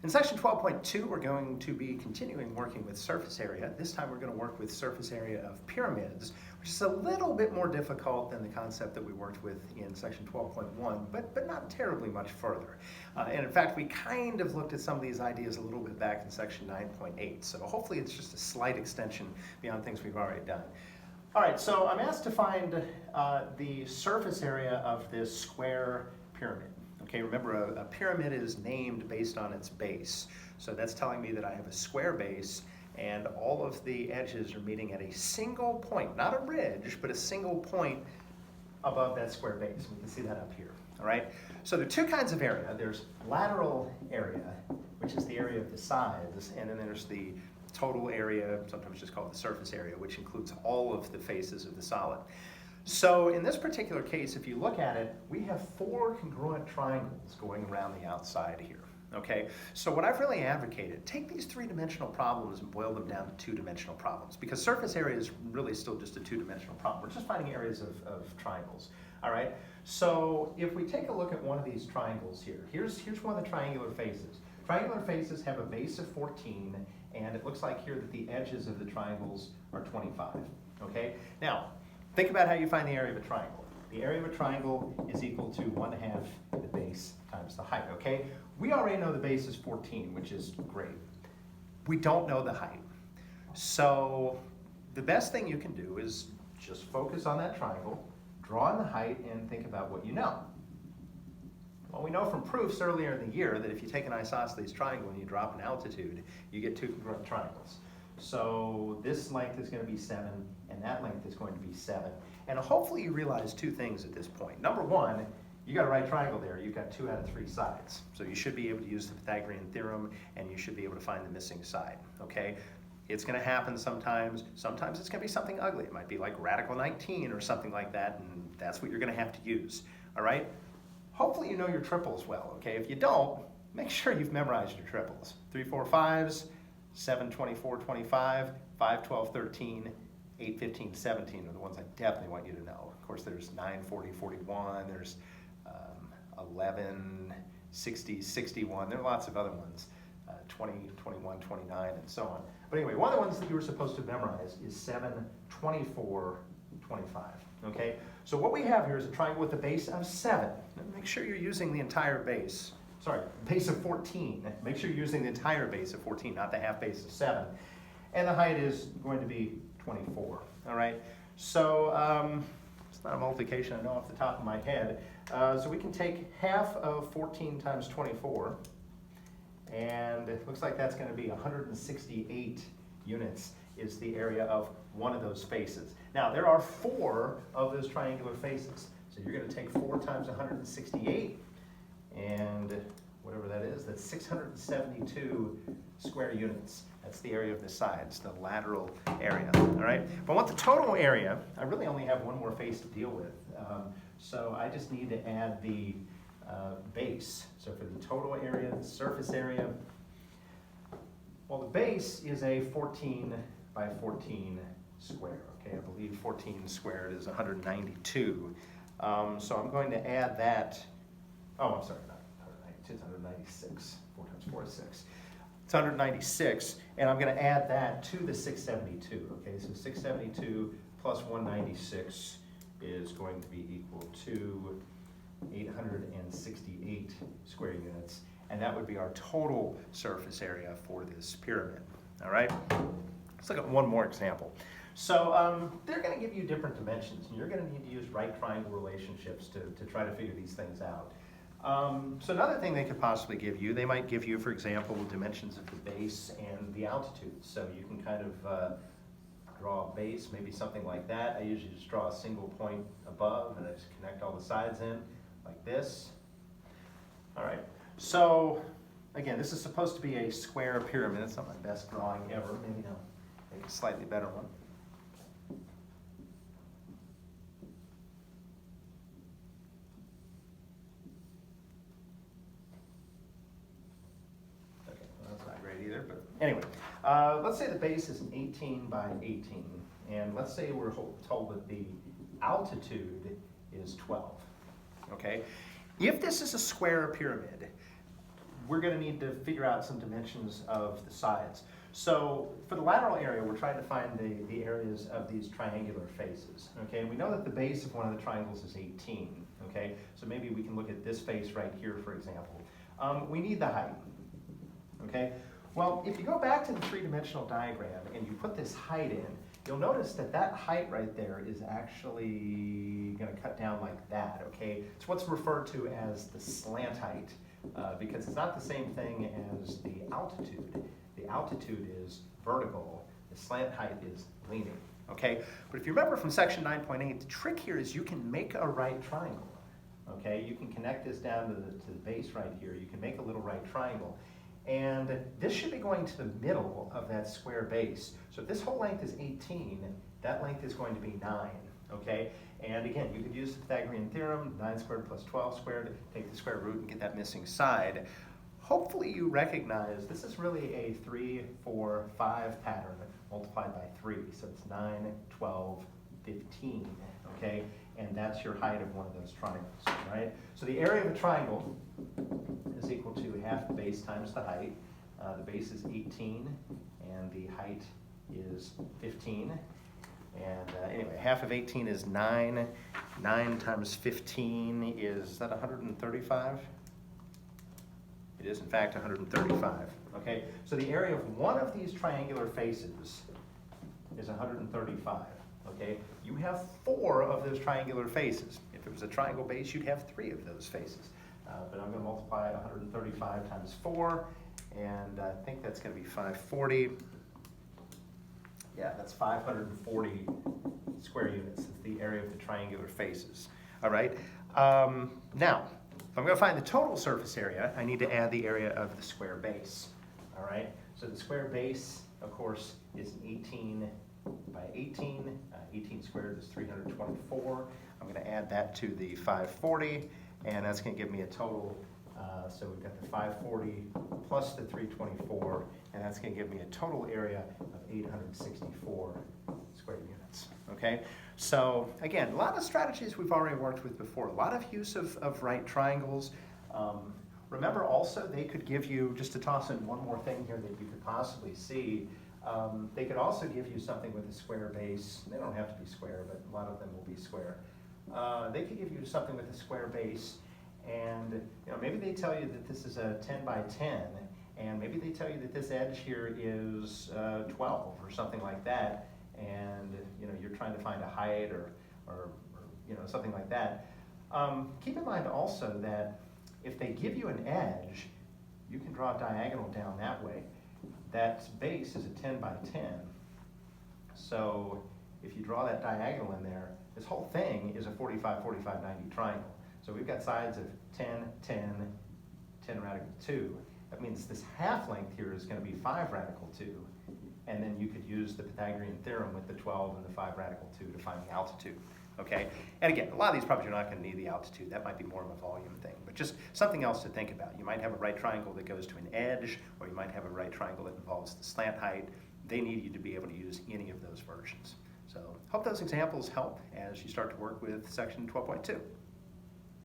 In section 12.2, we're going to be continuing working with surface area. This time we're going to work with surface area of pyramids, which is a little bit more difficult than the concept that we worked with in section 12.1, but not terribly much further. And in fact, we kind of looked at some of these ideas a little bit back in section 9.8, so hopefully it's just a slight extension beyond things we've already done. All right, so I'm asked to find the surface area of this square pyramid. Okay, remember a pyramid is named based on its base. So that's telling me that I have a square base and all of the edges are meeting at a single point, not a ridge, but a single point above that square base. We can see that up here, all right? So there are two kinds of area. There's lateral area, which is the area of the sides, and then there's the total area, sometimes just called the surface area, which includes all of the faces of the solid. So in this particular case, if you look at it, we have four congruent triangles going around the outside here, okay? So what I've really advocated, take these three-dimensional problems and boil them down to two-dimensional problems, because surface area is really still just a two-dimensional problem. We're just finding areas of triangles, all right? So if we take a look at one of these triangles here, here's one of the triangular faces. Triangular faces have a base of 14, and it looks like here that the edges of the triangles are 25, okay? Now, think about how you find the area of a triangle. The area of a triangle is equal to 1/2 the base times the height, okay? We already know the base is 14, which is great. We don't know the height. So the best thing you can do is just focus on that triangle, draw in the height, and think about what you know. Well, we know from proofs earlier in the year that if you take an isosceles triangle and you drop an altitude, you get two congruent triangles. So this length is going to be 7, and that length is going to be 7. And hopefully you realize two things at this point. Number one, you got a right triangle there. You've got 2 out of 3 sides. So you should be able to use the Pythagorean Theorem, and you should be able to find the missing side, okay? It's going to happen sometimes. Sometimes it's going to be something ugly. It might be like radical 19 or something like that, and that's what you're going to have to use, all right? Hopefully you know your triples well, okay? If you don't, make sure you've memorized your triples. 3, 4, 5s, 7, 24, 25, 5, 12, 13, 8, 15, 17 are the ones I definitely want you to know. Of course, there's 9, 40, 41, there's 11, 60, 61. There are lots of other ones, 20, 21, 29, and so on. But anyway, one of the ones that you were supposed to memorize is 7, 24, 25, okay? So what we have here is a triangle with a base of 7. Make sure you're using the entire base. Sorry, base of 14. Make sure you're using the entire base of 14, not the half base of 7. And the height is going to be 24, all right? So it's not a multiplication I know off the top of my head. So we can take half of 14 times 24, and it looks like that's going to be 168 units is the area of one of those faces. Now, there are 4 of those triangular faces. So you're going to take 4 times 168, and whatever that is, that's 672 square units. That's the area of the sides, the lateral area, all right? But I want the total area. I really only have one more face to deal with. So I just need to add the base. So for the total area, the surface area, well, the base is a 14 by 14 square, okay? I believe 14 squared is 192. So I'm going to add that, oh, I'm sorry, not 192, it's 196. 4 times 4 is 6. It's 196, and I'm going to add that to the 672, okay? So 672 plus 196 is going to be equal to 868 square units, and that would be our total surface area for this pyramid, all right? Let's look at one more example. So they're going to give you different dimensions, and you're going to need to use right triangle relationships to try to figure these things out. So another thing they could possibly give you, they might give you, for example, the dimensions of the base and the altitude. So you can kind of draw a base, maybe something like that. I usually just draw a single point above, and I just connect all the sides in like this. All right, so again, this is supposed to be a square pyramid. It's not my best drawing ever. Maybe I'll make a slightly better one. Okay, well, that's not great either, but anyway, let's say the base is an 18 by 18, and let's say we're told that the altitude is 12, okay? If this is a square pyramid, we're going to need to figure out some dimensions of the sides. So for the lateral area, we're trying to find the areas of these triangular faces, okay? And we know that the base of one of the triangles is 18, okay? So maybe we can look at this face right here, for example. We need the height, okay? Well, if you go back to the three-dimensional diagram and you put this height in, you'll notice that that height right there is actually going to cut down like that, okay? It's what's referred to as the slant height, because it's not the same thing as the altitude. The altitude is vertical, the slant height is leaning, okay? But if you remember from section 9.8, the trick here is you can make a right triangle, okay? You can connect this down to the base right here. You can make a little right triangle. And this should be going to the middle of that square base. So if this whole length is 18, that length is going to be 9, okay? And again, you could use the Pythagorean Theorem, 9 squared plus 12 squared, take the square root and get that missing side. Hopefully you recognize this is really a 3, 4, 5 pattern multiplied by 3. So it's 9, 12, 15, okay? And that's your height of one of those triangles, right? So the area of a triangle is equal to half the base times the height. The base is 18, and the height is 15. And anyway, half of 18 is 9. 9 times 15 is that 135? It is, in fact, 135. Okay, so the area of one of these triangular faces is 135. Okay, you have 4 of those triangular faces. If it was a triangle base, you'd have 3 of those faces. But I'm going to multiply 135 times 4, and I think that's going to be 540. Yeah, that's 540 square units. It's the area of the triangular faces. All right. Now, if I'm going to find the total surface area, I need to add the area of the square base. All right. So the square base, of course, is 18 by 18. 18 squared is 324. I'm going to add that to the 540, and that's going to give me a total. So we've got the 540 plus the 324, and that's going to give me a total area of 864 square units. Okay, so again, a lot of strategies we've already worked with before. A lot of use of right triangles. Remember also, they could give you, just to toss in one more thing here that you could possibly see, they could also give you something with a square base. They don't have to be square, but a lot of them will be square. They could give you something with a square base, and maybe they tell you that this is a 10 by 10, and maybe they tell you that this edge here is 12 or something like that, and you're trying to find a height or something like that. Keep in mind also that if they give you an edge, you can draw a diagonal down that way. That base is a 10 by 10. So if you draw that diagonal in there, this whole thing is a 45, 45, 90 triangle. So we've got sides of 10, 10, 10 radical 2. That means this half length here is going to be 5 radical 2. And then you could use the Pythagorean theorem with the 12 and the 5 radical 2 to find the altitude. Okay? And again, a lot of these problems you're not going to need the altitude. That might be more of a volume thing. But just something else to think about. You might have a right triangle that goes to an edge, or you might have a right triangle that involves the slant height. They need you to be able to use any of those versions. So hope those examples help as you start to work with section 12.2.